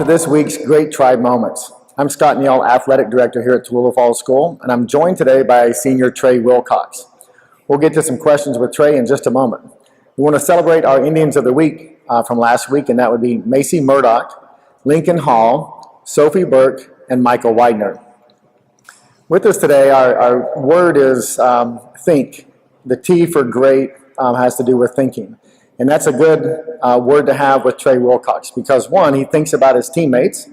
to this week's Great Tribe Moments. I'm Scott Neal, Athletic Director here at Tallulah Falls School, and I'm joined today by Senior Trey Wilcox. We'll get to some questions with Trey in just a moment. We want to celebrate our Indians of the Week from last week, and that would be Macy Murdoch, Lincoln Hall, Sophie Burke, and Michael Widener. With us today, our word is think. The T for great has to do with thinking. And that's a good word to have with Trey Wilcox because, one, he thinks about his teammates.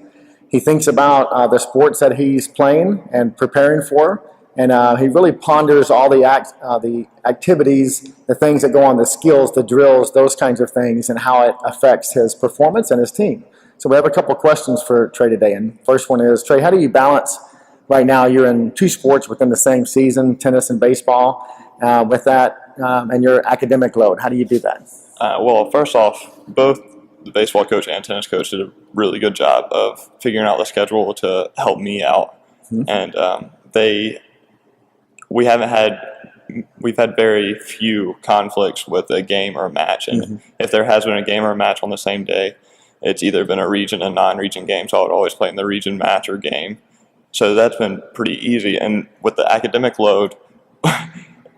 He thinks about the sports that he's playing and preparing for. And he really ponders all the activities, the things that go on, the skills, the drills, those kinds of things, and how it affects his performance and his team. So we have a couple of questions for Trey today. And first one is, Trey, how do you balance, right now you're in two sports within the same season, tennis and baseball, with that and your academic load? How do you do that? Well, first off, both the baseball coach and tennis coach did a really good job of figuring out the schedule to help me out. Mm-hmm. And we've had very few conflicts with a game or a match. And mm-hmm. if there has been a game or a match on the same day, it's either been a region and non-region game, so I would always play in the region match or game. So that's been pretty easy. And with the academic load,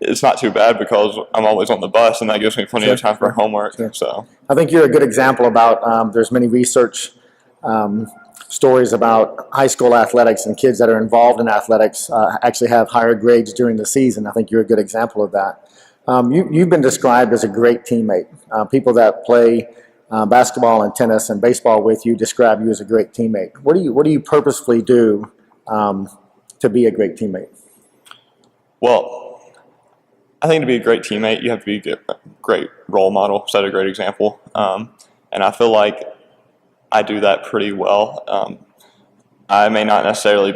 it's not too bad because I'm always on the bus, and that gives me plenty of time for homework. Sure. So I think you're a good example about there's many research stories about high school athletics and kids that are involved in athletics actually have higher grades during the season. I think you're a good example of that. You've been described as a great teammate. People that play basketball and tennis and baseball with you describe you as a great teammate. What do you purposefully do to be a great teammate? Well, I think to be a great teammate, you have to be a great role model, set a great example. And I feel like I do that pretty well. I may not necessarily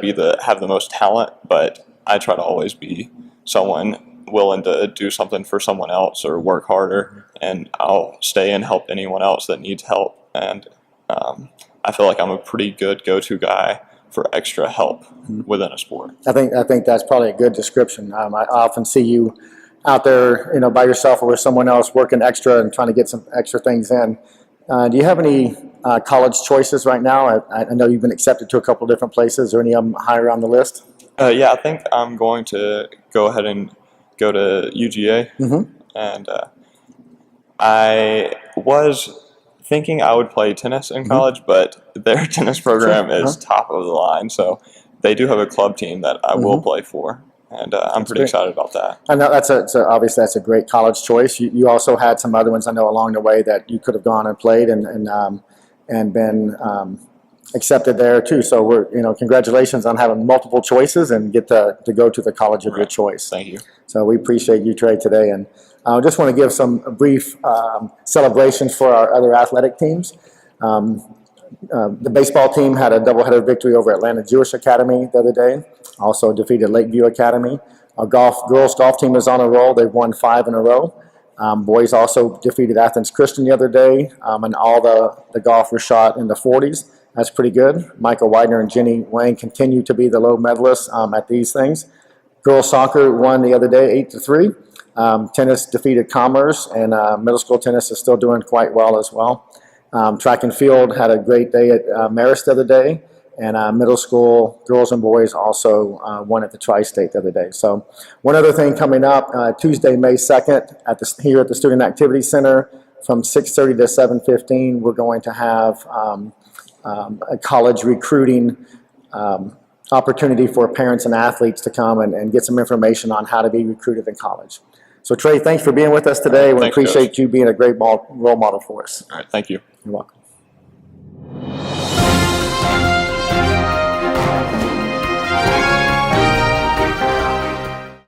have the most talent, but I try to always be someone willing to do something for someone else or work harder, and I'll stay and help anyone else that needs help. And I feel like I'm a pretty good go-to guy for extra help within a sport. I think that's probably a good description. I often see you out there, by yourself or with someone else working extra and trying to get some extra things in. Do you have any college choices right now? I know you've been accepted to a couple of different places. Are any of them higher on the list? Yeah, I think I'm going to go ahead and go to UGA. Mm-hmm. And I was thinking I would play tennis in college, mm-hmm. but their tennis program is top of the line. So they do have a club team that I will play for. And I'm pretty excited about that. I know obviously that's a great college choice. You also had some other ones I know along the way that you could have gone and played and been accepted there too. So we're congratulations on having multiple choices and get to go to the college of your choice. Thank you. So we appreciate you, Trey, today, and I just want to give some brief celebrations for our other athletic teams. The baseball team had a doubleheader victory over Atlanta Jewish Academy the other day. Also defeated Lakeview Academy. Our girls golf team is on a roll. They've won 5 in a row. Boys also defeated Athens Christian the other day, and all the golfers shot in the 40s. That's pretty good. Michael Widener and Jenny Wang continue to be the low medalists at these things. Girls soccer won the other day 8-3. Tennis defeated Commerce, and middle school tennis is still doing quite well as well. Track and field had a great day at Marist the other day, and middle school girls and boys also won at the Tri-State the other day. So one other thing coming up, Tuesday, May 2nd, here at the Student Activity Center from 6:30 to 7:15, we're going to have a college recruiting opportunity for parents and athletes to come and get some information on how to be recruited in college. So Trey, thanks for being with us today. We appreciate you being a great role model for us. All right, thank you. You're welcome.